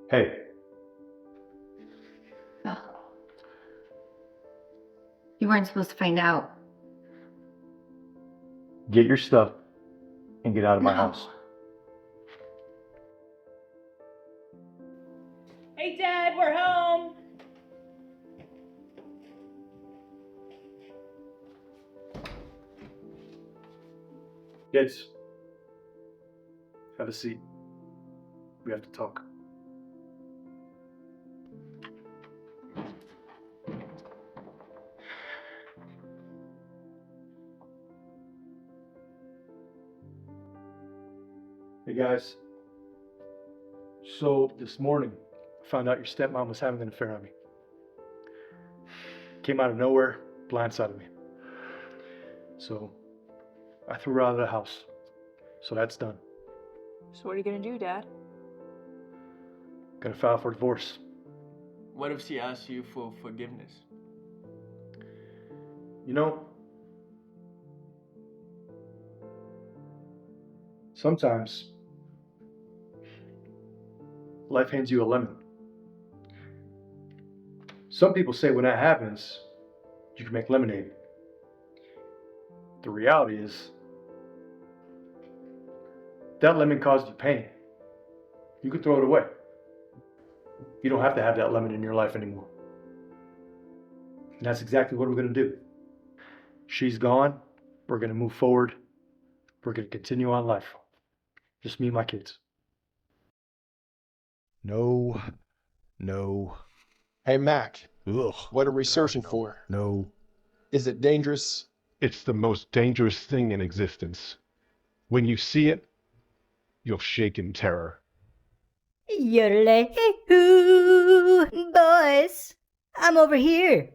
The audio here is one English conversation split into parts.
Hey, Oh. You weren't supposed to find out. get your stuff and get out of my No. house. Hey, Dad, we're home. Kids, have a seat. We have to talk. Hey guys, so this morning I found out your stepmom was having an affair on me. Came out of nowhere, blindsided me. So I threw her out of the house. So that's done. So what are you gonna do, Dad? Gonna file for divorce. What if she asks you for forgiveness? You know, sometimes life hands you a lemon. Some people say when that happens, you can make lemonade. The reality is, that lemon caused you pain. You could throw it away. You don't have to have that lemon in your life anymore. And that's exactly what we're going to do. She's gone. We're going to move forward. We're going to continue on life. Just me and my kids. No. No. Hey, Mac, Ugh. what are we searching for? No. Is it dangerous? It's the most dangerous thing in existence. When you see it, you'll shake in terror. Yodel, hoo, boys, I'm over here.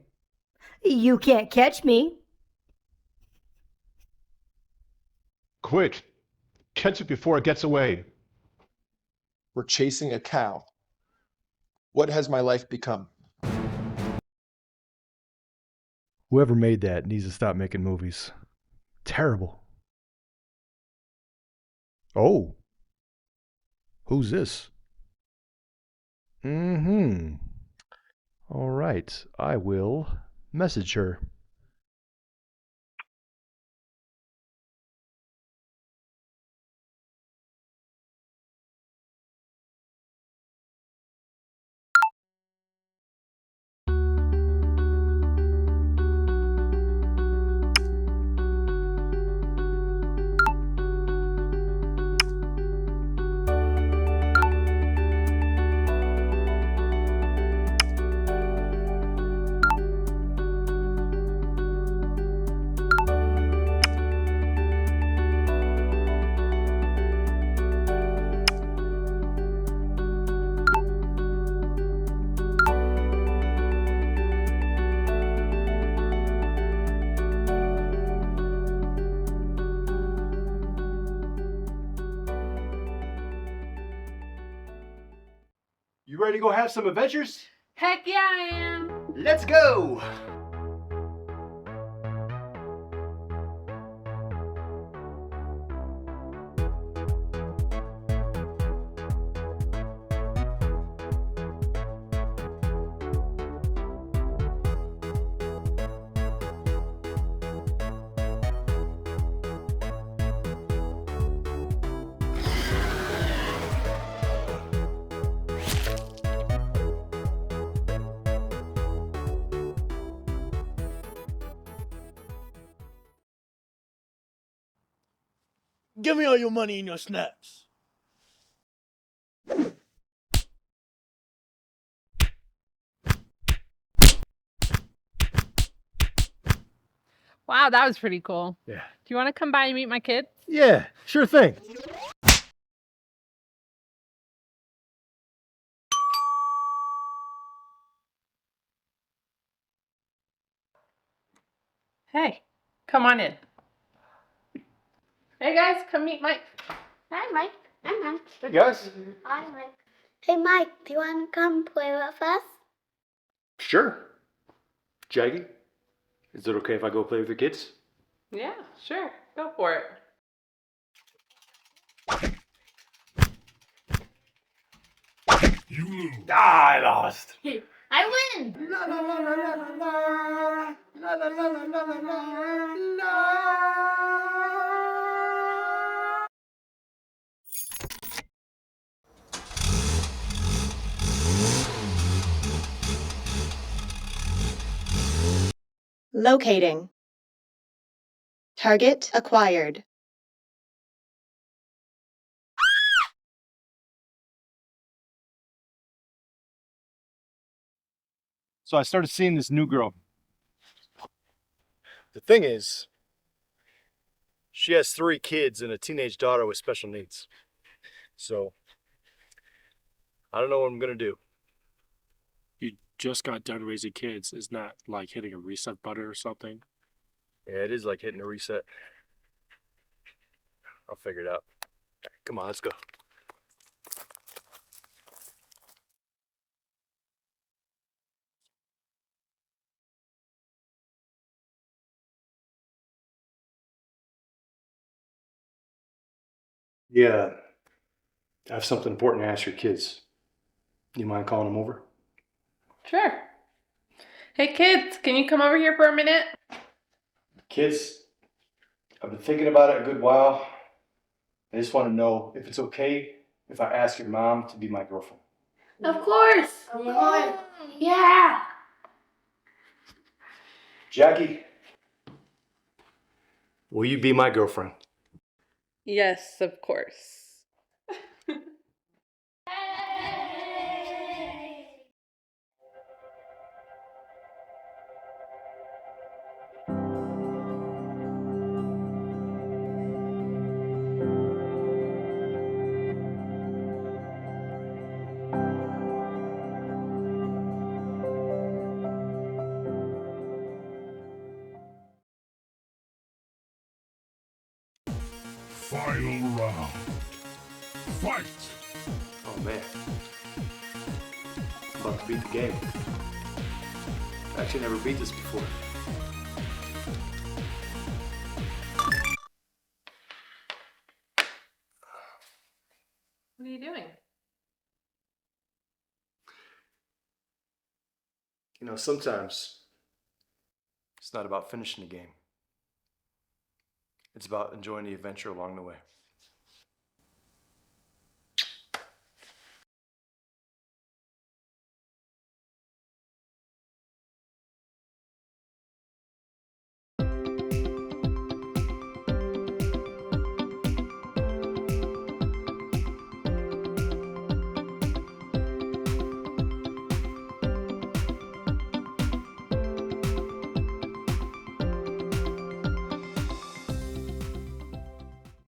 You can't catch me. Quick! Catch it before it gets away. We're chasing a cow. What has my life become? Whoever made that needs to stop making movies. Terrible. Oh. Who's this? Mm-hmm. All right. I will message her. You ready to go have some adventures? Heck yeah, I am. Let's go! Give me all your money and your snaps. Wow, that was pretty cool. Yeah. Do you want to come by and meet my kids? Yeah, sure thing. Hey, come on in. Hey guys, come meet Mike. Hi, Mike. Hi, Mike. Hey, guys. Hi, Mike. Hey, Mike, do you want to come play with us? Sure. Jackie, is it okay if I go play with the kids? Yeah, sure. Go for it. I lost. I win! Locating. Target acquired. So I started seeing this new girl. The thing is, she has 3 kids and a teenage daughter with special needs. So, I don't know what I'm gonna do. You just got done raising kids. Isn't that like hitting a reset button or something? Yeah, it is like hitting a reset. I'll figure it out. Come on, let's go. Yeah, I have something important to ask your kids. You mind calling them over? Sure. Hey kids, can you come over here for a minute? Kids, I've been thinking about it a good while. I just want to know if it's okay if I ask your mom to be my girlfriend. Of course! Yeah! Jackie, will you be my girlfriend? Yes, of course. Final round. Fight! Oh man. I'm about to beat the game. I actually never beat this before. What are you doing? You know, sometimes it's not about finishing the game. It's about enjoying the adventure along the way.